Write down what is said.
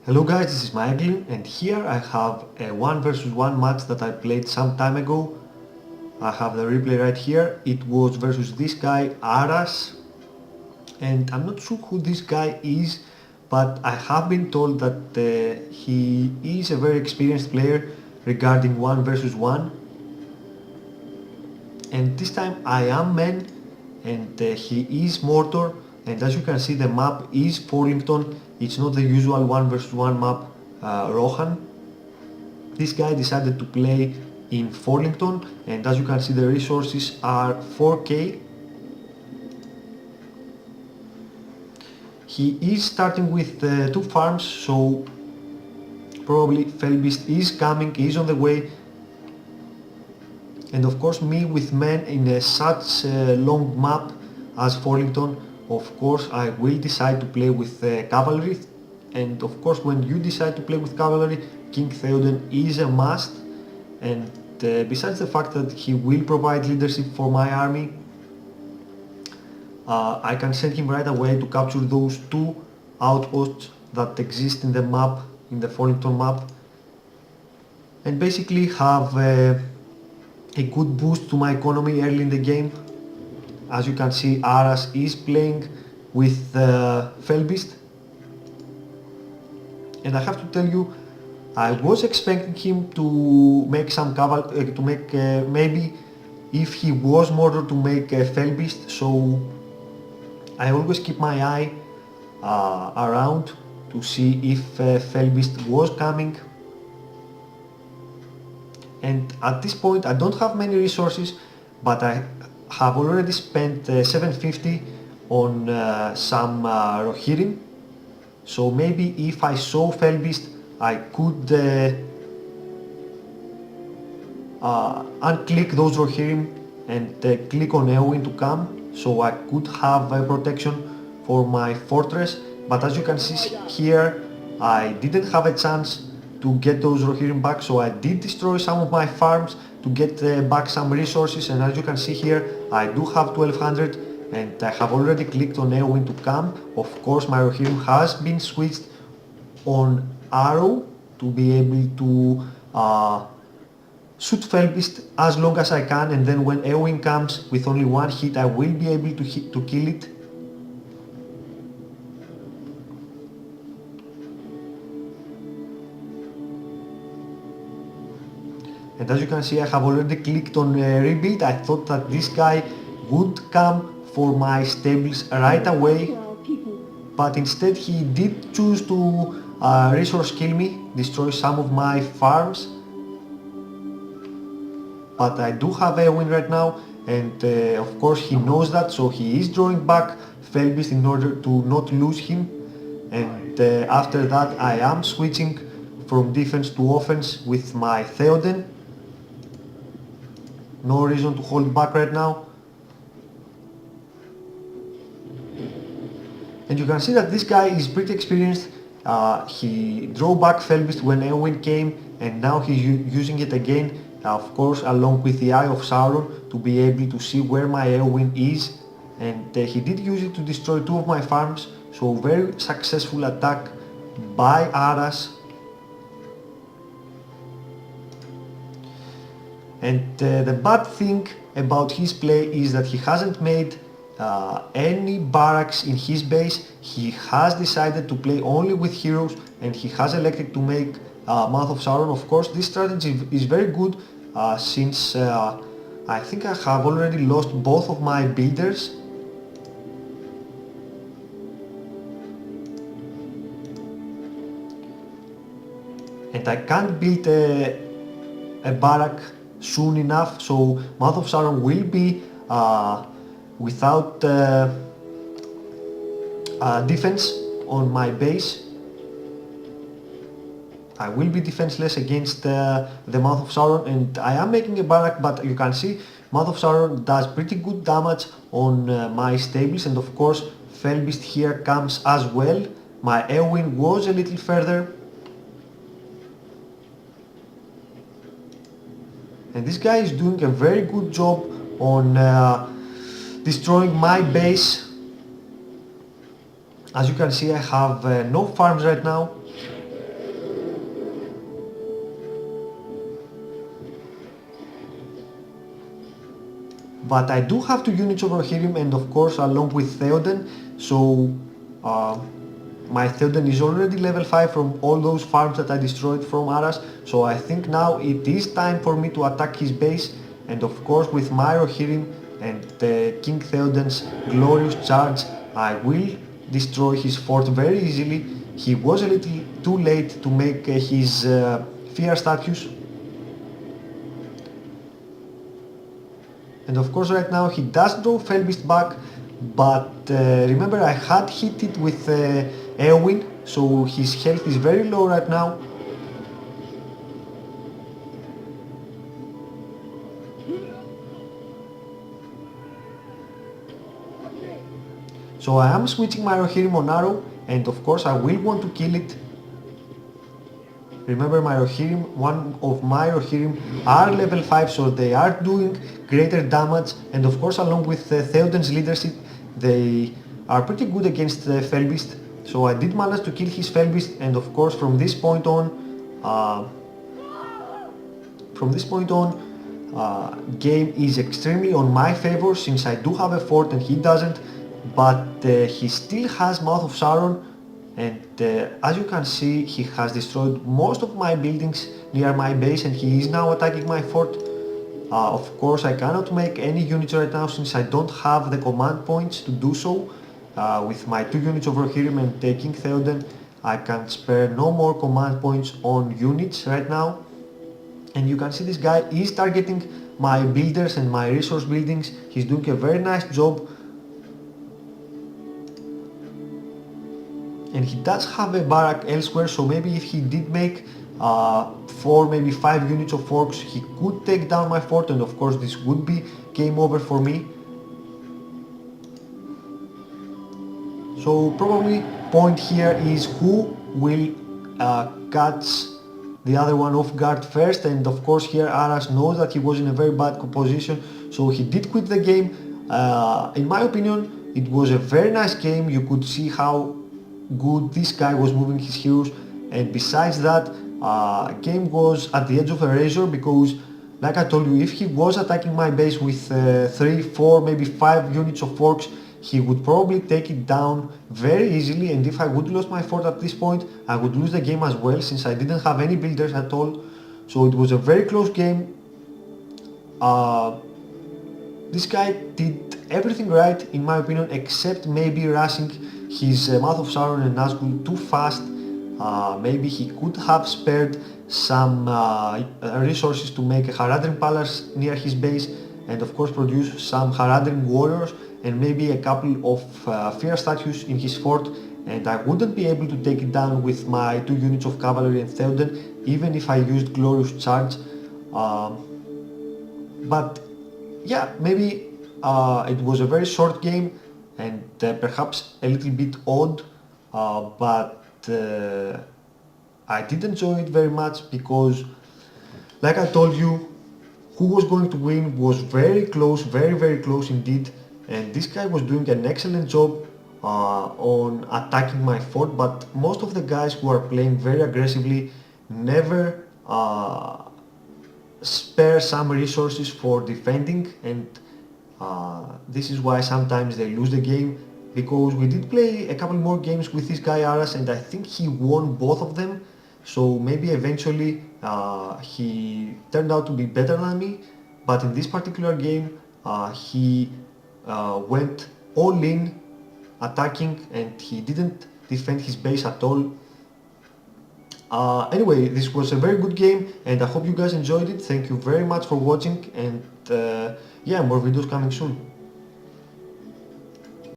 Hello guys, this is Maeglin, and here I have a 1 versus 1 match that I played some time ago. I have the replay right here. It was versus this guy Arash, and I'm not sure who this guy is, but I have been told that he is a very experienced player regarding 1 versus 1. And this time I am man, and he is mortar, and as you can see the map is Forlington. It's not the usual 1 versus 1 map Rohan. This guy decided to play in Forlington, and as you can see the resources are 4k. He is starting with 2 farms, so probably Felbeast is coming, is on the way. And of course me with men in such a long map as Forlington, of course I will decide to play with cavalry. And of course when you decide to play with cavalry, King Theoden is a must. And besides the fact that he will provide leadership for my army, I can send him right away to capture those 2 outposts that exist in the map, in the Forlington map, and basically have a good boost to my economy early in the game. As you can see, Arash is playing with Felbeast, and I have to tell you, I was expecting him to make some maybe if he was mortar to make Felbeast, so I always keep my eye around to see if Felbeast was coming. And at this point I don't have many resources, but I have already spent 750 on some Rohirrim. So maybe if I saw Felbeast, I could unclick those Rohirrim and click on Eowyn to come, so I could have protection for my fortress. But as you can see here, I didn't have a chance to get those Rohirrim back, so I did destroy some of my farms to get back some resources. And as you can see here, I do have 1200, and I have already clicked on Eowyn to come. Of course my Rohirrim has been switched on Arrow to be able to shoot Felbeast as long as I can, and then when Eowyn comes with only 1 hit I will be able to kill it. And as you can see, I have already clicked on rebuild. I thought that this guy would come for my stables right away, but instead he did choose to resource kill me, destroy some of my farms. But I do have Eowyn right now, and of course he knows that, so he is drawing back Felbeast in order to not lose him. And after that I am switching from defense to offense with my Theoden. No reason to hold back right now. And you can see that this guy is pretty experienced. He drew back Felbeast when Eowyn came, and now he's using it again, of course along with the Eye of Sauron, to be able to see where my Eowyn is. And he did use it to destroy 2 of my farms, so very successful attack by Arash. And the bad thing about his play is that he hasn't made any barracks in his base. He has decided to play only with heroes, and he has elected to make Mouth of Sauron. Of course this strategy is very good since I think I have already lost both of my builders. And I can't build a barrack soon enough, so Mouth of Sauron will be without defense on my base. I will be defenseless against the Mouth of Sauron, and I am making a barrack, but you can see Mouth of Sauron does pretty good damage on my stables. And of course Felbeast here comes as well. My Eowyn was a little further. And this guy is doing a very good job on destroying my base. As you can see, I have no farms right now. but I do have 2 units over him, and of course along with Theoden, so my Theoden is already level 5 from all those farms that I destroyed from Arash, so I think now it is time for me to attack his base, and of course with my Rohirrim and King Theoden's glorious charge I will destroy his fort very easily. He was a little too late to make his fear statues. And of course right now he does draw Felbeast back, but remember I had hit it with Eowyn, so his health is very low right now. So I am switching my Rohirrim on Arrow, and of course I will want to kill it. Remember my Rohirrim, one of my Rohirrim are level 5, so they are doing greater damage, and of course along with Theoden's leadership they are pretty good against Felbeast. So I did manage to kill his Felbeast, and of course from this point on game is extremely on my favor, since I do have a fort and he doesn't, but he still has Mouth of Sauron, and as you can see he has destroyed most of my buildings near my base, and he is now attacking my fort. Of course I cannot make any units right now since I don't have the command points to do so. With my 2 units over Rohirrim and King Theoden I can spare no more command points on units right now. And you can see this guy is targeting my builders and my resource buildings. He's doing a very nice job. And he does have a barrack elsewhere, so maybe if he did make 4, maybe 5 units of orcs, he could take down my fort, and of course this would be game over for me. So probably point here is who will catch the other one off guard first, and of course here Arash knows that he was in a very bad position, so he did quit the game. In my opinion it was a very nice game. You could see how good this guy was moving his heroes, and besides that game was at the edge of a razor, because like I told you, if he was attacking my base with 3, 4, maybe 5 units of orcs, he would probably take it down very easily, and if I would lose my fort at this point I would lose the game as well, since I didn't have any builders at all. So it was a very close game. This guy did everything right in my opinion, except maybe rushing his Mouth of Sauron and Nazgul too fast. Maybe he could have spared some resources to make a Haradrim Palace near his base, and of course produce some Haradrim warriors and maybe a couple of fear statues in his fort, and I wouldn't be able to take it down with my 2 units of cavalry and Theoden, even if I used glorious charge. But yeah, maybe it was a very short game and perhaps a little bit odd, but I did enjoy it very much, because like I told you, who was going to win was very close, very close indeed, and this guy was doing an excellent job on attacking my fort, but most of the guys who are playing very aggressively never spare some resources for defending, and this is why sometimes they lose the game, because we did play a couple more games with this guy Arash, and I think he won both of them, so maybe eventually he turned out to be better than me, but in this particular game he went all in attacking, and he didn't defend his base at all. Anyway, this was a very good game, and I hope you guys enjoyed it. Thank you very much for watching, and yeah, more videos coming soon.